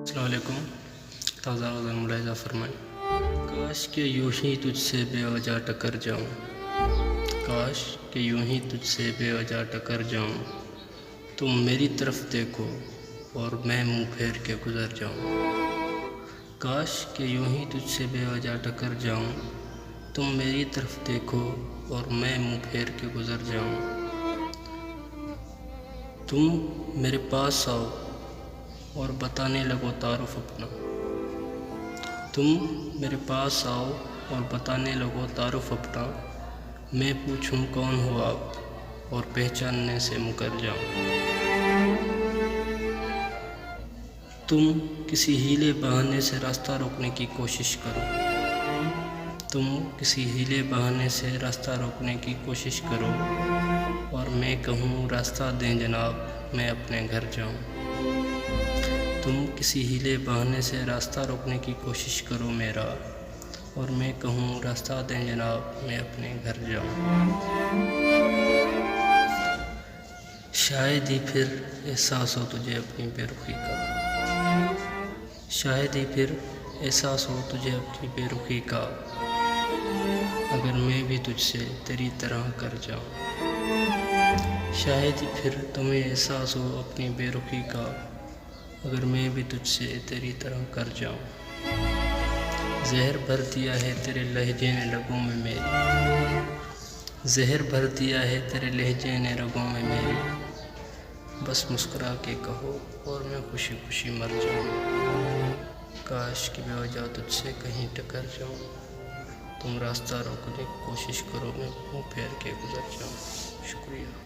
السلام علیکم۔ تازہ غزل ملاحظہ فرمائیں۔ کاش کہ یوں ہی تجھ سے بے وجہ ٹکر جاؤں، کاش کہ یوں ہی تجھ سے بے وجہ ٹکر جاؤں، تم میری طرف دیکھو اور میں منہ پھیر کے گزر جاؤں۔ کاش کہ یوں ہی تجھ سے بے وجہ ٹکر جاؤں، تم میری طرف دیکھو اور میں منہ پھیر کے گزر جاؤں۔ تم میرے پاس آؤ اور بتانے لگو تعارف اپنا، تم میرے پاس آؤ اور بتانے لگو تعارف اپنا، میں پوچھوں کون ہو آپ اور پہچاننے سے مکر جاؤں۔ تم کسی ہیلے بہانے سے راستہ روکنے کی کوشش کرو، تم کسی ہیلے بہانے سے راستہ روکنے کی کوشش کرو اور میں کہوں راستہ دیں جناب میں اپنے گھر جاؤں۔ تم کسی ہیلے بہانے سے راستہ روکنے کی کوشش کرو میرا، اور میں کہوں راستہ دیں جناب میں اپنے گھر جاؤں۔ شاید ہی پھر احساس ہو تجھے اپنی بے رخی کا، شاید ہی پھر احساس ہو تجھے اپنی بے رخی کا، اگر میں بھی تجھ سے تیری طرح کر جاؤں۔ شاید ہی پھر تمہیں احساس ہو اپنی بے رخی کا، اگر میں بھی تجھ سے تیری طرح کر جاؤں۔ زہر بھر دیا ہے تیرے لہجے نے رگوں میں میری، زہر بھر دیا ہے تیرے لہجے نے رگوں میں میری، بس مسکرا کے کہو اور میں خوشی خوشی مر جاؤں۔ کاش کہ بے وجہ تجھ سے کہیں ٹکر جاؤں، تم راستہ روکنے کی کوشش کرو میں منہ پھیر کے گزر جاؤں۔ شکریہ۔